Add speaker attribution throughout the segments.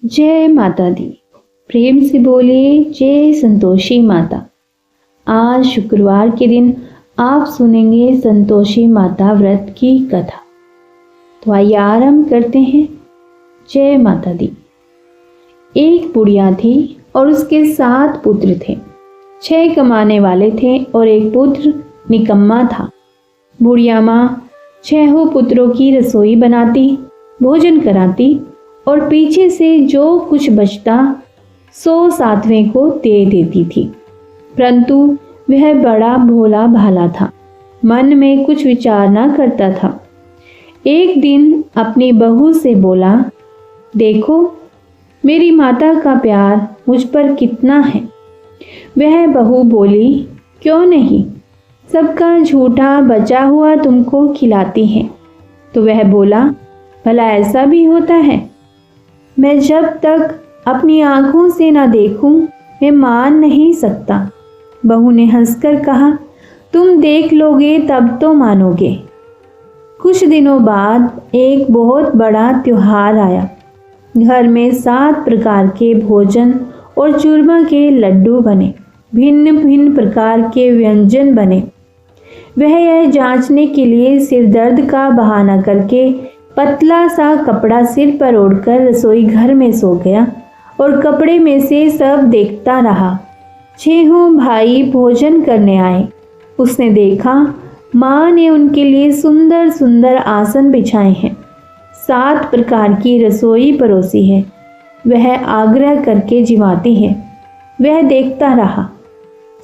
Speaker 1: जय माता दी। प्रेम से बोलिए जय संतोषी माता। आज शुक्रवार के दिन आप सुनेंगे संतोषी माता व्रत की कथा। तो आइए आरंभ करते हैं। जय माता दी। एक बुढ़िया थी और उसके 7 पुत्र थे। 6 कमाने वाले थे और एक पुत्र निकम्मा था। बुढ़िया माँ 6 पुत्रों की रसोई बनाती, भोजन कराती और पीछे से जो कुछ बचता सो 7वें को दे देती थी। परंतु वह बड़ा भोला भाला था, मन में कुछ विचार न करता था। एक दिन अपनी बहू से बोला, देखो मेरी माता का प्यार मुझ पर कितना है। वह बहू बोली, क्यों नहीं, सबका झूठा बचा हुआ तुमको खिलाती है। तो वह बोला, भला ऐसा भी होता है? मैं जब तक अपनी आंखों से ना देखूं, मैं मान नहीं सकता। बहू ने हंसकर कहा, तुम देख लोगे तब तो मानोगे। कुछ दिनों बाद एक बहुत बड़ा त्योहार आया। घर में 7 प्रकार के भोजन और चूरमा के लड्डू बने, भिन्न भिन्न प्रकार के व्यंजन बने। वह यह जांचने के लिए सिर दर्द का बहाना करके पतला सा कपड़ा सिर पर ओढ़कर रसोई घर में सो गया और कपड़े में से सब देखता रहा। 6 भाई भोजन करने आए। उसने देखा माँ ने उनके लिए सुंदर सुंदर आसन बिछाए हैं, 7 प्रकार की रसोई परोसी है। वह आग्रह करके जिमाती है। वह देखता रहा।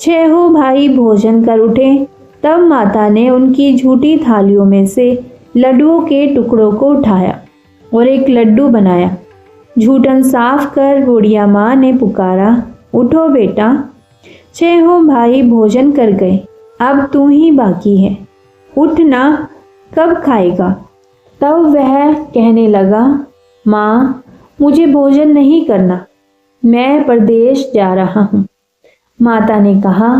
Speaker 1: 6 भाई भोजन कर उठे। तब माता ने उनकी झूठी थालियों में से लड्डुओं के टुकड़ों को उठाया और एक लड्डू बनाया। झूठन साफ कर बुढ़िया माँ ने पुकारा, उठो बेटा, 6 भाई भोजन कर गए, अब तू ही बाकी है, उठ ना, कब खाएगा? तब वह कहने लगा, माँ मुझे भोजन नहीं करना, मैं परदेश जा रहा हूँ। माता ने कहा,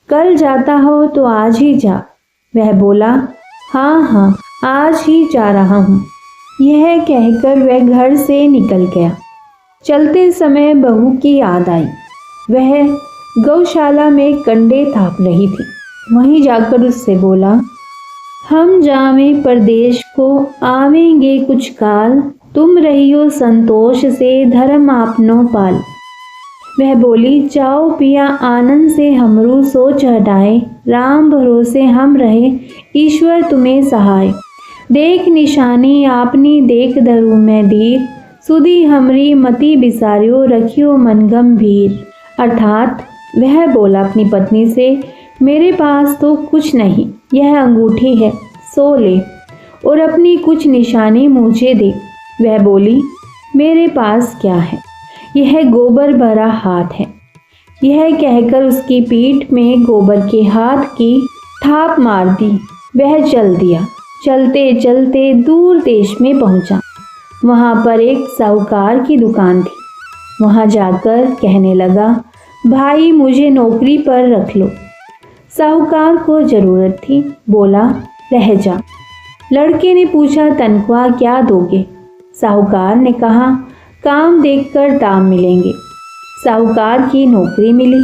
Speaker 1: कल जाता हो तो आज ही जा। वह बोला, हाँ हाँ आज ही जा रहा हूँ। यह कहकर वह घर से निकल गया। चलते समय बहू की याद आई। वह गौशाला में कंडे थाप रही थी। वहीं जाकर उससे बोला, हम जावें परदेश को आवेंगे कुछ काल, तुम रहियो संतोष से धर्म आपनो पाल। वह बोली, जाओ पिया आनंद से हमरू सोच हटाए, राम भरोसे हम रहे, ईश्वर तुम्हें सहाय। देख निशानी आपनी देख धरू मैं धीर, सुधी हमरी मति बिसारियो रखियो मन गंभीर। अर्थात वह बोला अपनी पत्नी से, मेरे पास तो कुछ नहीं, यह अंगूठी है, सो ले और अपनी कुछ निशानी मुझे दे। वह बोली, मेरे पास क्या है, यह गोबर भरा हाथ है। यह कहकर उसकी पीठ में गोबर के हाथ की थाप मार दी। वह चल दिया। चलते चलते दूर देश में पहुंचा। वहां पर एक साहूकार की दुकान थी। वहां जाकर कहने लगा, भाई मुझे नौकरी पर रख लो। साहूकार को जरूरत थी, बोला, रह जा। लड़के ने पूछा, तनख्वाह क्या दोगे? साहूकार ने कहा, काम देखकर दाम मिलेंगे। साहूकार की नौकरी मिली।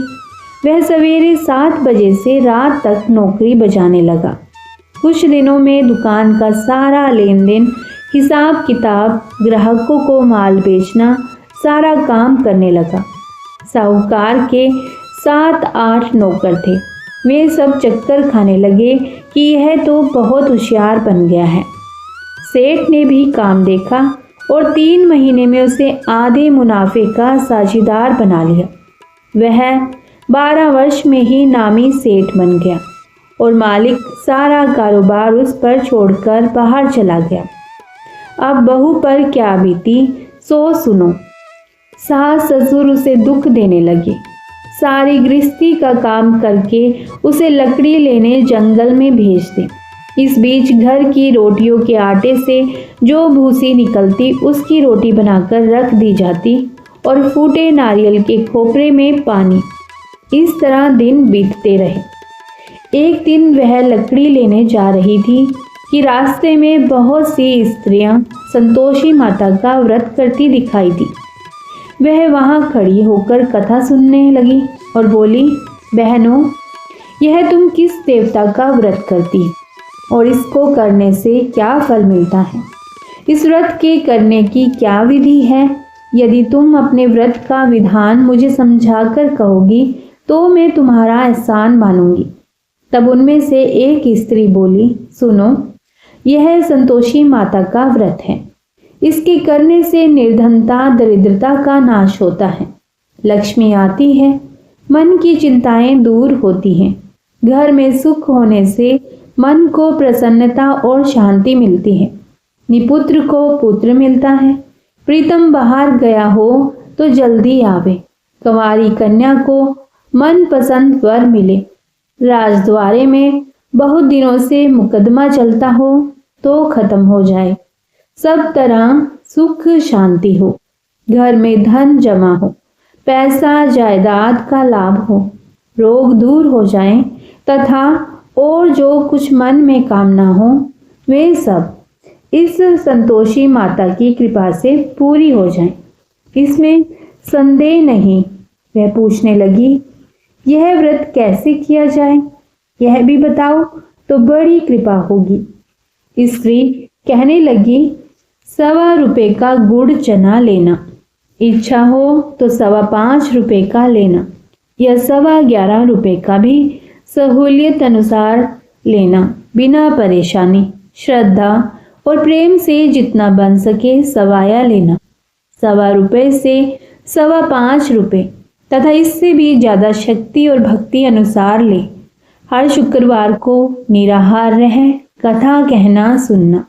Speaker 1: वह सवेरे 7 बजे से रात तक नौकरी बजाने लगा। कुछ दिनों में दुकान का सारा लेन देन, हिसाब किताब, ग्राहकों को माल बेचना, सारा काम करने लगा। साहूकार के 7-8 नौकर थे। वे सब चक्कर खाने लगे कि यह तो बहुत होशियार बन गया है। सेठ ने भी काम देखा और 3 महीने में उसे आधे मुनाफे का साझीदार बना लिया। वह 12 वर्ष में ही नामी सेठ बन गया और मालिक सारा कारोबार उस पर छोड़कर बाहर चला गया। अब बहू पर क्या बीती सो सुनो। सास ससुर उसे दुख देने लगे। सारी गृहस्थी का काम करके उसे लकड़ी लेने जंगल में भेज दे। इस बीच घर की रोटियों के आटे से जो भूसी निकलती उसकी रोटी बनाकर रख दी जाती और फूटे नारियल के खोपरे में पानी। इस तरह दिन बीतते रहे। एक दिन वह लकड़ी लेने जा रही थी कि रास्ते में बहुत सी स्त्रियां संतोषी माता का व्रत करती दिखाई दी। वह वहां खड़ी होकर कथा सुनने लगी और बोली, बहनों, यह तुम किस देवता का व्रत करती और इसको करने से क्या फल मिलता है? इस व्रत के करने की क्या विधि है? यदि तुम अपने व्रत का विधान मुझे समझाकर कहोगी तो मैं तुम्हारा एहसान मानूंगी। तब उनमें से एक स्त्री बोली, सुनो, यह संतोषी माता का व्रत है। इसके करने से निर्धनता, दरिद्रता का नाश होता है, लक्ष्मी आती है, मन की चिंताएं दूर होती हैं, घर में सुख होने से मन को प्रसन्नता और शांति मिलती है, निपुत्र को पुत्र मिलता है, प्रीतम बाहर गया हो तो जल्दी आवे, कंवारी कन्या को मन पसंद वर मिले, राजद्वारे में बहुत दिनों से मुकदमा चलता हो तो खत्म हो जाए, सब तरह सुख शांति हो, घर में धन जमा हो, पैसा जायदाद का लाभ हो, रोग दूर हो जाएं तथा और जो कुछ मन में कामना हो वे सब इस संतोषी माता की कृपा से पूरी हो जाएं, इसमें संदेह नहीं। वह पूछने लगी, यह व्रत कैसे किया जाए, यह भी बताओ तो बड़ी कृपा होगी। स्त्री कहने लगी, 1.25 रुपए का गुड़ चना लेना, इच्छा हो तो 5.25 रुपए का लेना या 11.25 रुपए का भी सहूलियत अनुसार लेना, बिना परेशानी, श्रद्धा और प्रेम से जितना बन सके सवाया लेना। 1.25 रुपए से 5.25 रुपए तथा इससे भी ज्यादा शक्ति और भक्ति अनुसार ले। हर शुक्रवार को निराहार रह कथा कहना सुनना,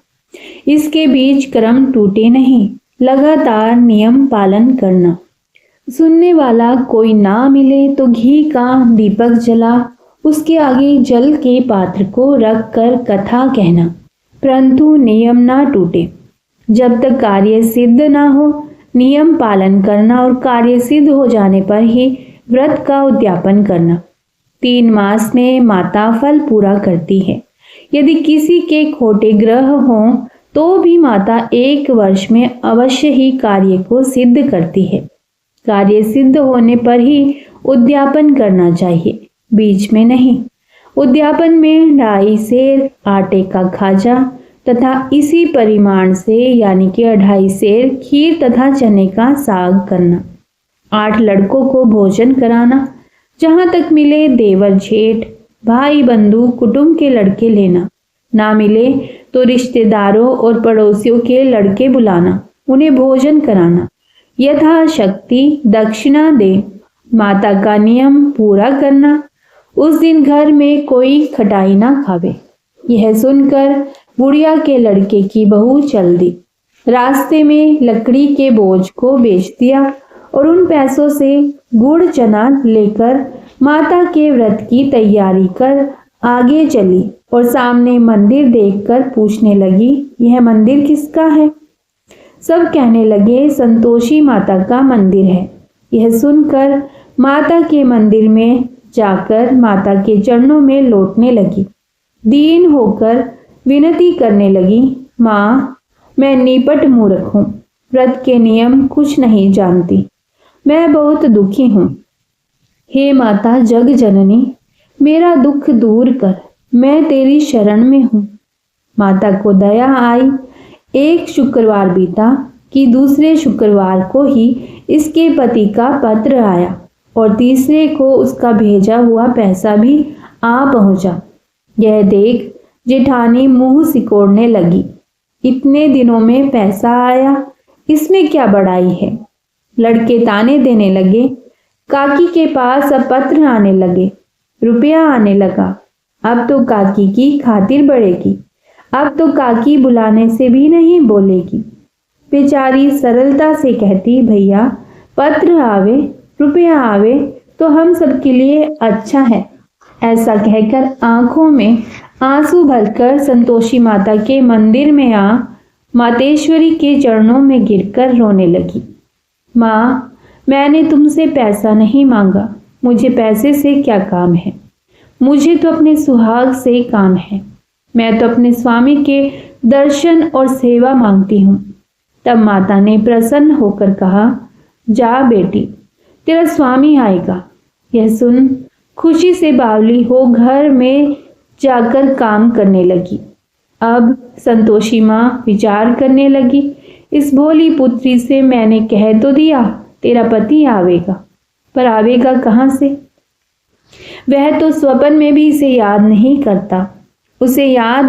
Speaker 1: इसके बीच क्रम टूटे नहीं, लगातार नियम पालन करना। सुनने वाला कोई ना मिले तो घी का दीपक जला उसके आगे जल के पात्र को रख कर कथा कहना, परंतु नियम ना टूटे। जब तक कार्य सिद्ध ना हो नियम पालन करना और कार्य सिद्ध हो जाने पर ही व्रत का उद्यापन करना। 3 मास में माता फल पूरा करती है। यदि किसी के खोटे ग्रह हों तो भी माता 1 वर्ष में अवश्य ही कार्य को सिद्ध करती है। कार्य सिद्ध होने पर ही उद्यापन करना चाहिए, बीच में नहीं। उद्यापन में 2.5 सेर आटे का खाजा तथा इसी परिमाण से यानी कि 2.5 सेर खीर तथा चने का साग करना। 8 लड़कों को भोजन कराना, जहां तक मिले देवर जेठ भाई बंधु कुटुंब के लड़के लेना, ना मिले तो रिश्तेदारों और पड़ोसियों के लड़के बुलाना, उन्हें भोजन कराना, यथाशक्ति दक्षिणा दे। माता का नियम पूरा करना, उस दिन घर में कोई खटाई ना खावे। यह सुनकर बुढ़िया के लड़के की बहू चल दी, रास्ते में लकड़ी के बोझ को बेच दिया और उन पैसों से गुड़ चना लेकर माता के व्रत की तैयारी कर आगे चली और सामने मंदिर देखकर पूछने लगी, यह मंदिर किसका है? सब कहने लगे, संतोषी माता का मंदिर है। यह सुनकर माता के मंदिर में जाकर माता के चरणों में लौटने लगी, दीन होकर विनती करने लगी, माँ, मैं निपट मूर्ख हूँ, व्रत के नियम कुछ नहीं जानती, मैं बहुत दुखी हूँ। हे माता जग जननी, मेरा दुख दूर कर, मैं तेरी शरण में हूँ। माता को दया आई। एक शुक्रवार बीता कि दूसरे शुक्रवार को ही इसके पति का पत्र आया और तीसरे को उसका भेजा हुआ पैसा भी आ पहुंचा। यह देख जेठानी मुंह सिकोड़ने लगी, इतने दिनों में पैसा आया, इसमें क्या बड़ाई है। लड़के ताने देने लगे, काकी के पास अब पत्र आने लगे, रुपया आने लगा, अब तो काकी की खातिर बढ़ेगी, अब तो काकी बुलाने से भी नहीं बोलेगी। बेचारी सरलता से कहती, भैया पत्र आवे रुपया आवे तो हम सबके लिए अच्छा है। ऐसा कहकर आंखों में आंसू भरकर संतोषी माता के मंदिर में आ मातेश्वरी के चरणों में गिरकर रोने लगी। माँ, मैंने तुमसे पैसा नहीं मांगा, मुझे पैसे से क्या काम है, मुझे तो अपने सुहाग से काम है, मैं तो अपने स्वामी के दर्शन और सेवा मांगती हूँ। तब माता ने प्रसन्न होकर कहा, जा बेटी, तेरा स्वामी आएगा। यह सुन खुशी से बावली हो घर में जाकर काम करने लगी। अब संतोषी माँ विचार करने लगी, इस भोली पुत्री से मैंने कह तो दिया तेरा पति आवेगा, पर आवेगा कहाँ से? वह तो स्वप्न में भी इसे याद नहीं करता। उसे याद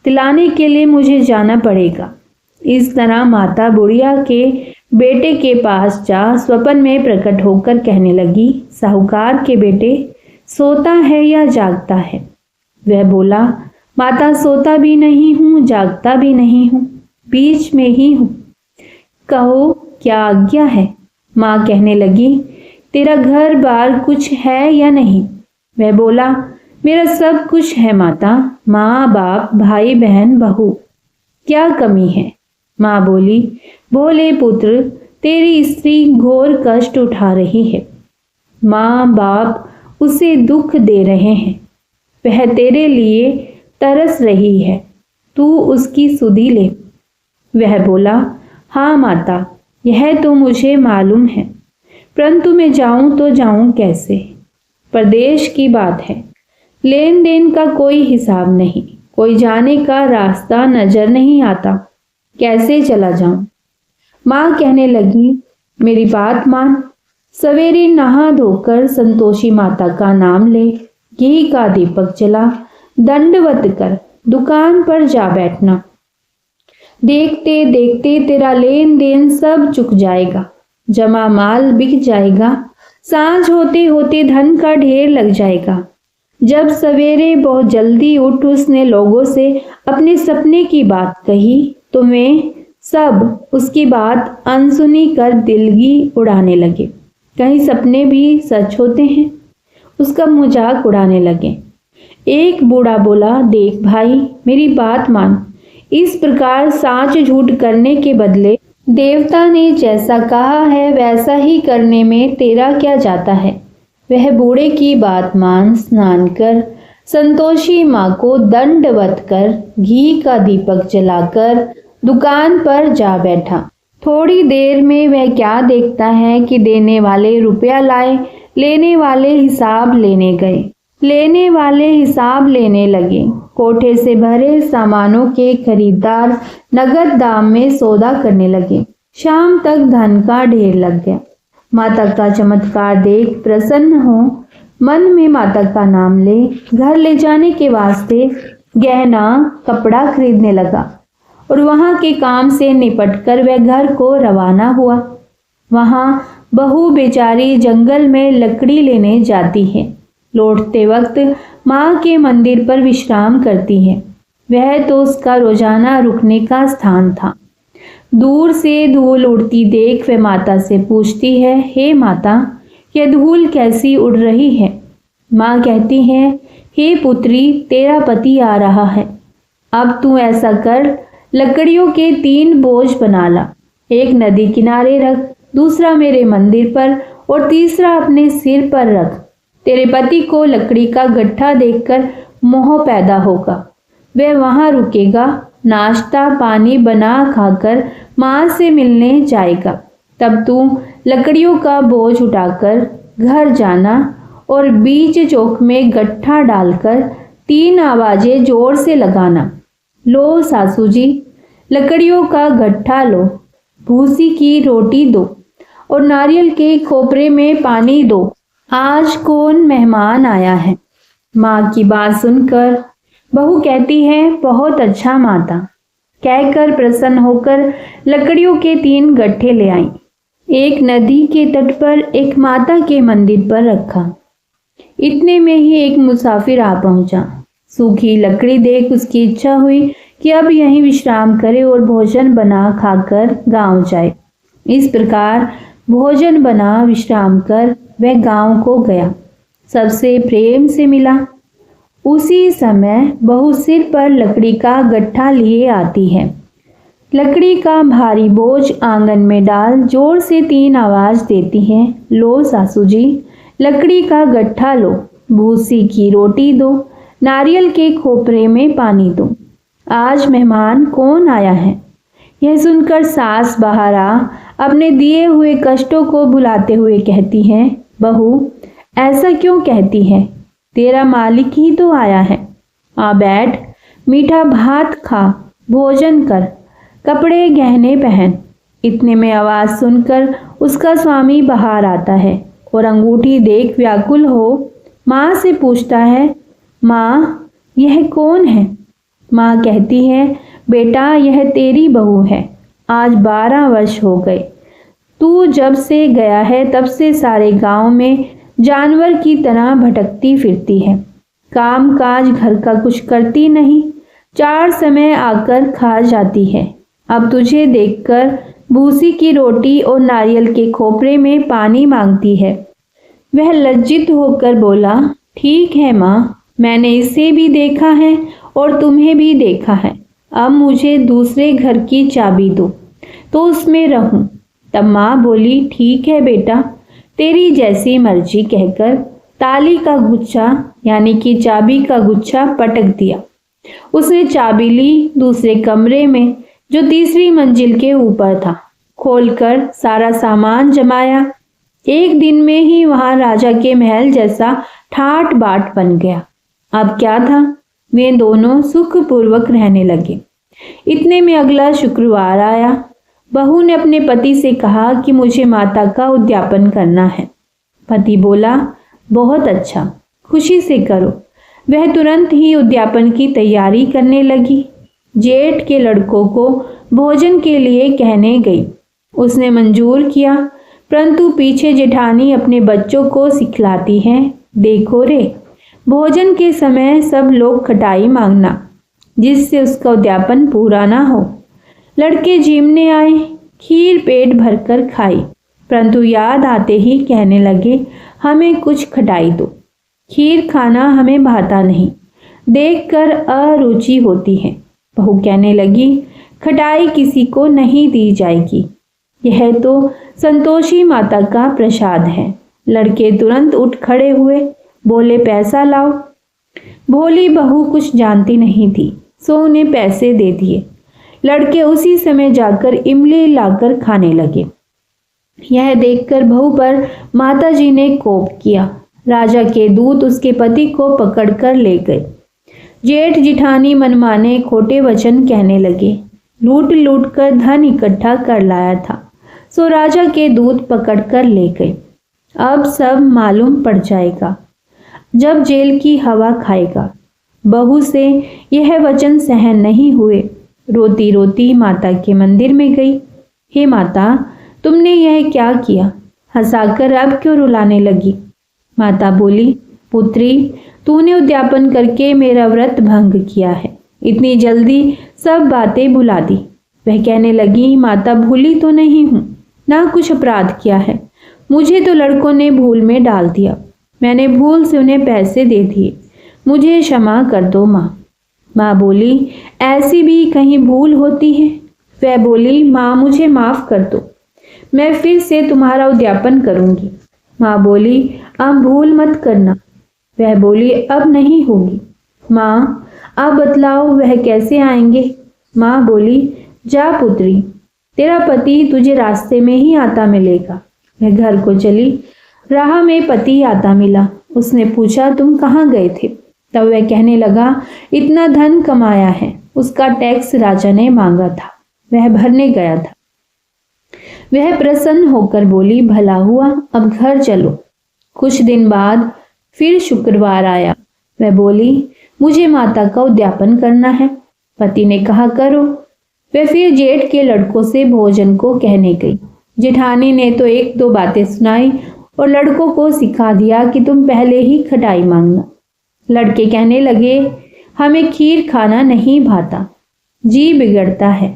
Speaker 1: दिलाने के लिए मुझे जाना पड़ेगा। इस तरह माता बुढ़िया के बेटे के पास जा स्वप्न में प्रकट होकर कहने लगी, साहूकार के बेटे, सोता है या जागता है? वह बोला, माता सोता भी नहीं हूँ, जागता भी नहीं हूँ, बीच में ही हूँ। कहो क्या आज्ञा है? माँ कहने लगी, तेरा घर बार कुछ है या नहीं? वह बोला, मेरा सब कुछ है माता, माँ बाप भाई बहन बहू, क्या कमी है? माँ बोली, बोले पुत्र, तेरी स्त्री घोर कष्ट उठा रही है। माँ बाप उसे दुख दे रहे हैं। वह तेरे लिए तरस रही है, तू उसकी सुधि ले। वह बोला, हाँ माता, यह तो मुझे मालूम है, परंतु मैं जाऊं तो जाऊं कैसे? परदेश की बात है, लेन देन का कोई हिसाब नहीं, कोई जाने का रास्ता नजर नहीं आता, कैसे चला जाऊं? माँ कहने लगी, मेरी बात मान, सवेरे नहा धोकर संतोषी माता का नाम ले, घी का दीपक जला, दंडवत कर दुकान पर जा बैठना। देखते देखते तेरा लेन देन सब चुक जाएगा, जमा माल बिक जाएगा, सांझ होते होते धन का ढेर लग जाएगा। जब सवेरे बहुत जल्दी उठ उसने लोगों से अपने सपने की बात कही तो वे सब उसकी बात अनसुनी कर दिलगी उड़ाने लगे। कहीं सपने भी सच होते हैं, उसका मजाक उड़ाने लगे। एक बूढ़ा बोला, देख भाई, मेरी बात मान, इस प्रकार साच झूठ करने के बदले देवता ने जैसा कहा है वैसा ही करने में तेरा क्या जाता है? वह बूढ़े की बात मान स्नान कर संतोषी माँ को दंडवत कर घी का दीपक जलाकर दुकान पर जा बैठा। थोड़ी देर में वह क्या देखता है कि देने वाले रुपया लाए, लेने वाले हिसाब लेने गए, लेने वाले हिसाब लेने लगे। कोठे से भरे सामानों के खरीदार नगद दाम में सौदा करने लगे। शाम तक धन का ढेर लग गया। माता का चमत्कार देख प्रसन्न हो मन में माता का नाम ले घर ले जाने के वास्ते गहना कपड़ा खरीदने लगा और वहां के काम से निपटकर वह घर को रवाना हुआ। वहां बहू बेचारी जंगल में लकड़ी लेने जाती है। लौटते वक्त माँ के मंदिर पर विश्राम करती है। वह तो उसका रोजाना रुकने का स्थान था। दूर से धूल उड़ती देख वह माता से पूछती है, हे माता, यह धूल कैसी उड़ रही है? माँ कहती है, हे पुत्री, तेरा पति आ रहा है। अब तू ऐसा कर, लकड़ियों के 3 बोझ बना ला, एक नदी किनारे रख, दूसरा मेरे मंदिर पर और तीसरा अपने सिर पर रख। तेरे पति को लकड़ी का गट्ठा देखकर मोह पैदा होगा, वह वहां रुकेगा, नाश्ता पानी बना खाकर माँ से मिलने जाएगा। तब तू लकड़ियों का बोझ उठाकर घर जाना और बीच चौक में गट्ठा डालकर 3 आवाजें जोर से लगाना। लो सासू जी, लकड़ियों का गट्ठा लो, भूसी की रोटी दो और नारियल के खोपरे में पानी दो। आज कौन मेहमान आया है? माँ की बात सुनकर बहू कहती है, बहुत अच्छा माता। कहकर प्रसन्न होकर लकड़ियों के 3 गट्ठे ले आई। एक नदी के तट पर एक माता के मंदिर पर रखा। इतने में ही एक मुसाफिर आ पहुंचा। सूखी लकड़ी देख उसकी इच्छा हुई कि अब यहीं विश्राम करे और भोजन बना खाकर गांव जाए। इस प्रकार भोजन बना विश्राम कर वह गांव को गया। सबसे प्रेम से मिला। उसी समय बहू सिर पर लकड़ी का गट्ठा लिए आती है। लकड़ी का भारी बोझ आंगन में डाल जोर से 3 आवाज देती है, लो सासू जी, लकड़ी का गट्ठा लो, भूसी की रोटी दो, नारियल के खोपरे में पानी दो। आज मेहमान कौन आया है? यह सुनकर सास बाहर आ अपने दिए हुए कष्टों को भुलाते हुए कहती हैं, बहू ऐसा क्यों कहती है? तेरा मालिक ही तो आया है। आ बैठ, मीठा भात खा, भोजन कर, कपड़े गहने पहन। इतने में आवाज सुनकर उसका स्वामी बाहर आता है और अंगूठी देख व्याकुल हो माँ से पूछता है, माँ यह कौन है? माँ कहती है, बेटा यह तेरी बहू है। आज 12 वर्ष हो गए। तू जब से गया है तब से सारे गांव में जानवर की तरह भटकती फिरती है। काम काज घर का कुछ करती नहीं, 4 समय आकर खा जाती है। अब तुझे देखकर भूसी की रोटी और नारियल के खोपरे में पानी मांगती है। वह लज्जित होकर बोला, ठीक है माँ, मैंने इसे भी देखा है और तुम्हें भी देखा है। अब मुझे दूसरे घर की चाबी दो तो उसमें रहूं। तब माँ बोली, ठीक है बेटा, तेरी जैसी मर्जी कहकर ताली का गुच्छा यानी कि चाबी का गुच्छा पटक दिया। उसने चाबी ली, दूसरे कमरे में जो तीसरी मंजिल के ऊपर था, खोलकर सारा सामान जमाया। एक दिन में ही वहां राजा के महल जैसा ठाट बाट बन गया। अब क्या था, वे दोनों सुखपूर्वक रहने लगे। इतने में अगला शुक्रवार आया। बहू ने अपने पति से कहा कि मुझे माता का उद्यापन करना है। पति बोला, बहुत अच्छा, खुशी से करो। वह तुरंत ही उद्यापन की तैयारी करने लगी। जेठ के लड़कों को भोजन के लिए कहने गई। उसने मंजूर किया, परंतु पीछे जेठानी अपने बच्चों को सिखलाती है, देखो रे, भोजन के समय सब लोग खटाई मांगना, जिससे उसका उद्यापन पूरा ना हो। लड़के जीमने आए, खीर पेट भरकर खाई, परंतु याद आते ही कहने लगे, हमें कुछ खटाई दो, खीर खाना हमें भाता नहीं, देखकर अरुचि होती है। बहू कहने लगी, खटाई किसी को नहीं दी जाएगी, यह तो संतोषी माता का प्रसाद है। लड़के तुरंत उठ खड़े हुए, बोले, पैसा लाओ। भोली बहू कुछ जानती नहीं थी, सो उन्हें पैसे दे दिए। लड़के उसी समय जाकर इमली लाकर खाने लगे। यह देखकर बहू पर माताजी ने कोप किया। राजा के दूत उसके पति को पकड़कर ले गए। जेठ जिठानी मनमाने खोटे वचन कहने लगे। लूट लूट कर धन इकट्ठा कर लाया था, सो राजा के दूत पकड़कर ले गए। अब सब मालूम पड़ जाएगा जब जेल की हवा खाएगा। बहू से यह वचन सहन नहीं हुए। रोती रोती माता के मंदिर में गई। हे माता, तुमने यह क्या किया? हंसाकर अब क्यों रुलाने लगी? माता बोली, पुत्री, तूने उद्यापन करके मेरा व्रत भंग किया है। इतनी जल्दी सब बातें भुला दी। वह कहने लगी, माता भूली तो नहीं हूँ, ना कुछ अपराध किया है। मुझे तो लड़कों ने भूल में डाल दिया, मैंने भूल से उन्हें पैसे दे दिए, मुझे क्षमा कर दो माँ। माँ बोली, ऐसी भी कहीं भूल होती है? वह बोली, माँ मुझे माफ कर दो, मैं फिर से तुम्हारा उद्यापन करूंगी। माँ बोली, अब भूल मत करना। वह बोली, अब नहीं होगी। माँ अब बतलाओ वह कैसे आएंगे? माँ बोली, जा पुत्री, तेरा पति तुझे रास्ते में ही आता मिलेगा। वह घर को चली। राह में पति आता मिला। उसने पूछा, तुम कहाँ गए थे? तब वह कहने लगा, इतना धन कमाया है, उसका टैक्स राजा ने मांगा था, वह भरने गया था। वह प्रसन्न होकर बोली, भला हुआ, अब घर चलो। कुछ दिन बाद फिर शुक्रवार आया। वह बोली, मुझे माता का उद्यापन करना है। पति ने कहा, करो। वह फिर जेठ के लड़कों से भोजन को कहने गई। जेठानी ने तो 1-2 बातें सुनाई और लड़कों को सिखा दिया कि तुम पहले ही खटाई मांगना। लड़के कहने लगे, हमें खीर खाना नहीं भाता, जी बिगड़ता है,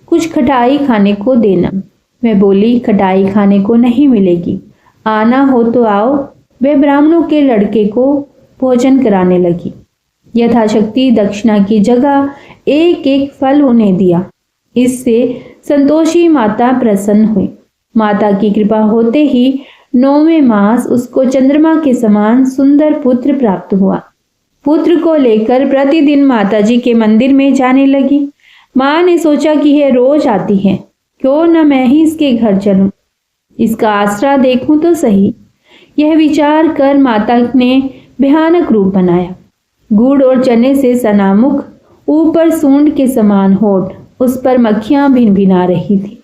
Speaker 1: कुछ खटाई खाने को देना। वह बोली, खटाई खाने को नहीं मिलेगी, आना हो तो आओ। वह ब्राह्मणों के लड़के को भोजन कराने लगी। यथाशक्ति दक्षिणा की जगह 1-1 फल उन्हें दिया। इससे संतोषी माता प्रसन्न हुई। माता की कृपा होते ही 9वें मास उसको चंद्रमा के समान सुंदर पुत्र प्राप्त हुआ। पुत्र को लेकर प्रतिदिन माताजी के मंदिर में जाने लगी। माँ ने सोचा कि यह रोज आती है, क्यों न मैं ही इसके घर चलूं, इसका आसरा देखूं तो सही। यह विचार कर माता ने भयानक रूप बनाया। गुड़ और चने से सनामुख, ऊपर सूंड के समान होठ, उस पर मक्खियां भिनभिना रही थी।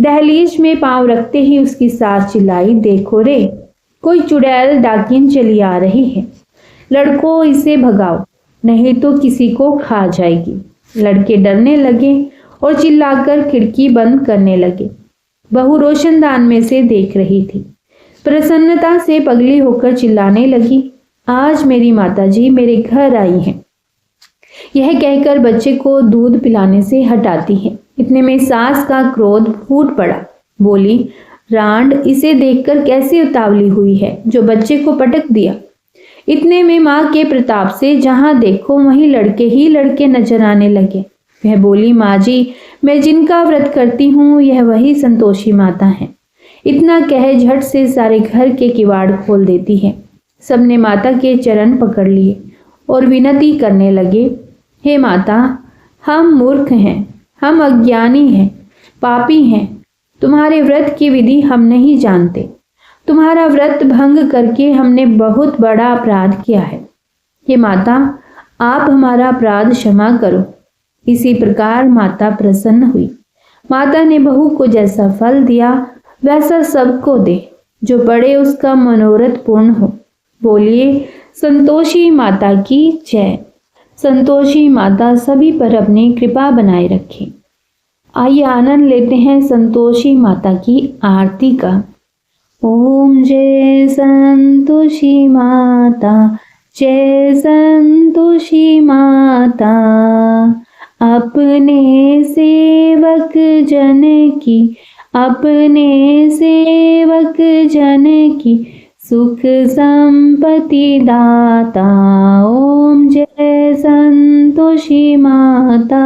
Speaker 1: दहलीज में पांव रखते ही उसकी सास चिल्लाई, देखो रे, कोई चुड़ैल डाकिन चली आ रही है। लड़कों, इसे भगाओ, नहीं तो किसी को खा जाएगी। लड़के डरने लगे और चिल्लाकर खिड़की बंद करने लगे। बहू रोशनदान में से देख रही थी। प्रसन्नता से पगली होकर चिल्लाने लगी, आज मेरी माताजी मेरे घर आई हैं। यह कहकर बच्चे को दूध पिलाने से हटाती है। इतने में सास का क्रोध फूट पड़ा। बोली, रांड, इसे देखकर कैसी उतावली हुई है जो बच्चे को पटक दिया। इतने में माँ के प्रताप से जहां देखो वहीं लड़के ही लड़के नजर आने लगे। वह बोली, माँ जी, मैं जिनका व्रत करती हूँ यह वही संतोषी माता है। इतना कह झट से सारे घर के किवाड़ खोल देती है। सबने माता के चरण पकड़ लिए और विनती करने लगे, हे माता, हम मूर्ख हैं, हम अज्ञानी हैं, पापी हैं। तुम्हारे व्रत की विधि हम नहीं जानते। तुम्हारा व्रत भंग करके हमने बहुत बड़ा अपराध किया है। हे माता, आप हमारा अपराध क्षमा करो। इसी प्रकार माता प्रसन्न हुई। माता ने बहू को जैसा फल दिया वैसा सबको दे, जो पड़े उसका मनोरथ पूर्ण हो। बोलिए संतोषी माता की जय। संतोषी माता सभी पर अपनी कृपा बनाए रखे। आइए आनंद लेते हैं संतोषी माता की आरती का। ओम जय संतोषी माता, जय संतोषी माता। अपने सेवक जन की, अपने सेवक जन की सुख संपत्ति दाता। ओम जय संतोषी माता।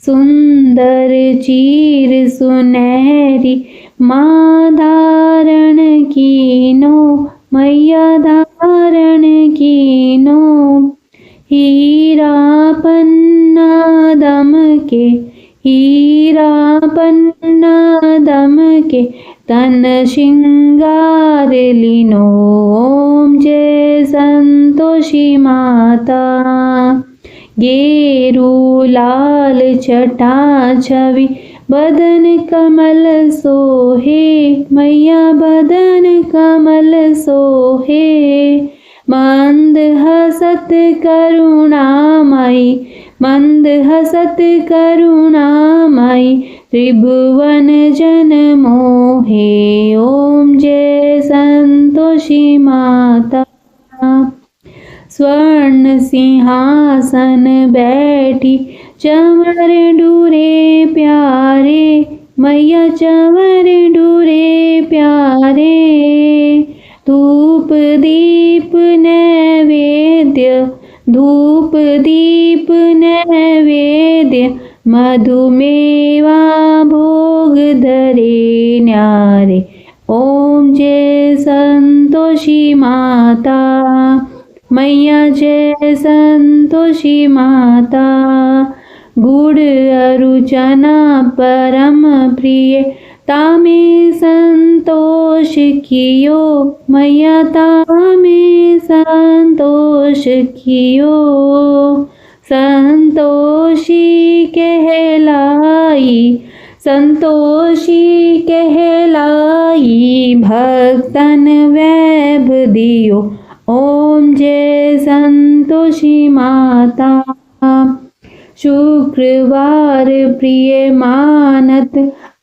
Speaker 1: सुंदर चीर सुनहरी माँ धारण कीनो, मैया धारण कीनो। हीरा पन्ना दम के, हीरा पन्ना दम के तन श्रृंगार लीनो। ओम जय संतोषी माता। गेरू लाल छटा छवि बदन कमल सोहे, मैया बदन कमल सोहे। मंद हसत करुणामयी, मंद हसत करुणामयी त्रिभुवन जन मोहे। ओम जय संतोषी माता। स्वर्ण सिंहासन बैठी चंवर डूरे प्यारे, मैया चंवर डूरे प्यारे। धूप दीप नैवेद्य, धूप दीप नैवेद्य मधुमेवा भोग धरे न्यारे। ओम जय संतोषी माता। मैया जय संतोषी माता। गुड़ अरु चना परम प्रिय, तामे संतोष कियो, मैया तामे संतोष कियो। संतोषी कहलाई, संतोषी कहलाई भक्तन वैभ दियो। ओम जय संतोषी माता। शुक्रवार प्रिय मानत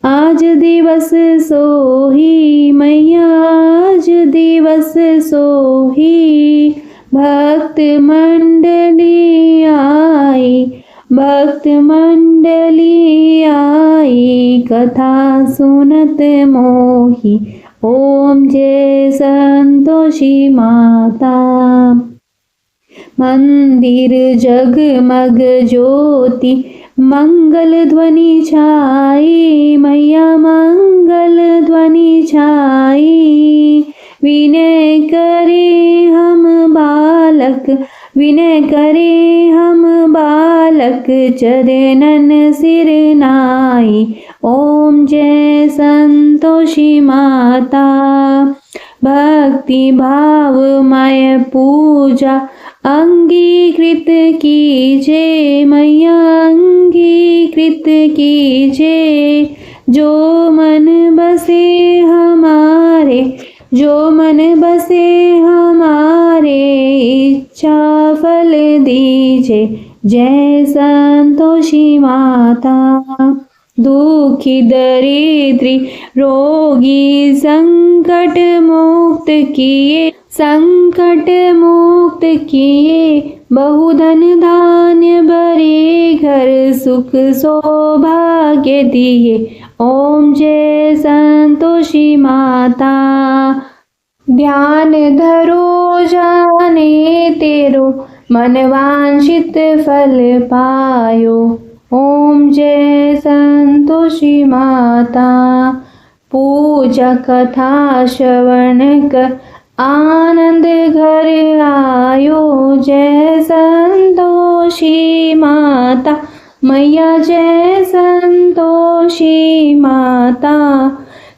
Speaker 1: आज दिवस सोही, मैया आज दिवस सोही। भक्त मंडली आई, भक्त मंडली आई कथा सुनत मोही। ओम जय संतोषी माता। मंदिर जगमग ज्योति मंगल ध्वनि छाई, मैया मंगल ध्वनि छाई। विनय करे हम बालक, विनय करे हम बालक तिलक चरणन सिर नाई। ओम जय संतोषी माता। भक्ति भावमय पूजा अंगीकृत कीजे मैया, अंगीकृत कीजे। जो मन बसे हमारे, जो मन बसे हमारे, इच्छा फल दीजे। जय संतोषी माता। दुखी दरिद्री रोगी संकट मुक्त किए, संकट मुक्त किए। बहुधन धान्य भरे घर, सुख सौभाग्य दिए। ओम जय संतोषी माता। ध्यान धरो जाने तेरो, मन वांछित फल पायो। ओम जय संतोषी माता। पूजा कथा श्रवण कर आनंद घर आयो। जय संतोषी माता मैया, जय संतोषी माता।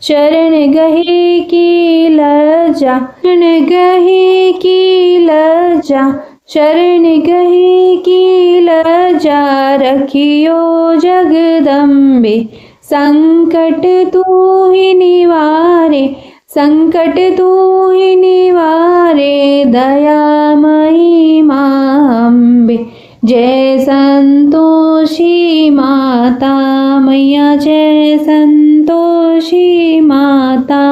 Speaker 1: शरण गहे की लज्जा, शरण गहे की लज्जा, शरण गहे की लज्जा। रखियो जगदम्बे, संकट तू ही निवारे, संकट तू ही निवारे। दयामयी मां अम्बे, जय संतोषी माता मैया, जय संतोषी माता।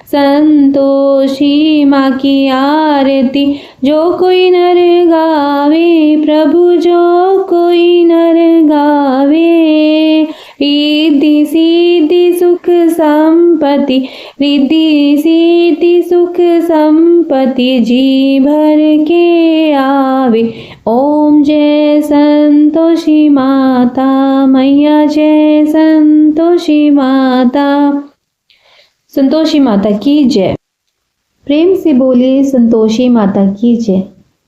Speaker 1: संतोषी माँ की आरती जो कोई नर गावे, प्रभु जो कोई नर गावे। रिद्धि सिद्धि सुख संपत्ति, रिद्धि सिद्धि सुख संपत्ति, जी भर के आवे। ओम जय संतोषी माता मैया, जय संतोषी माता। संतोषी माता की जय। प्रेम से बोलिए संतोषी माता की जय।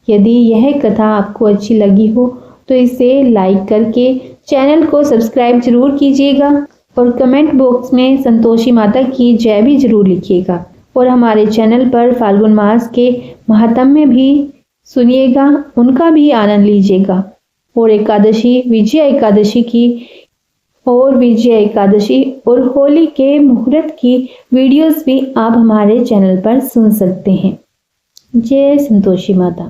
Speaker 1: यदि यह कथा आपको अच्छी लगी हो तो इसे लाइक करके चैनल को सब्सक्राइब जरूर कीजिएगा और कमेंट बॉक्स में संतोषी माता की जय भी जरूर लिखिएगा। और हमारे चैनल पर फाल्गुन मास के महात्म्य भी सुनिएगा, उनका भी आनंद लीजिएगा। और एकादशी, विजय एकादशी और होली के मुहूर्त की वीडियोस भी आप हमारे चैनल पर सुन सकते हैं। जय संतोषी माता।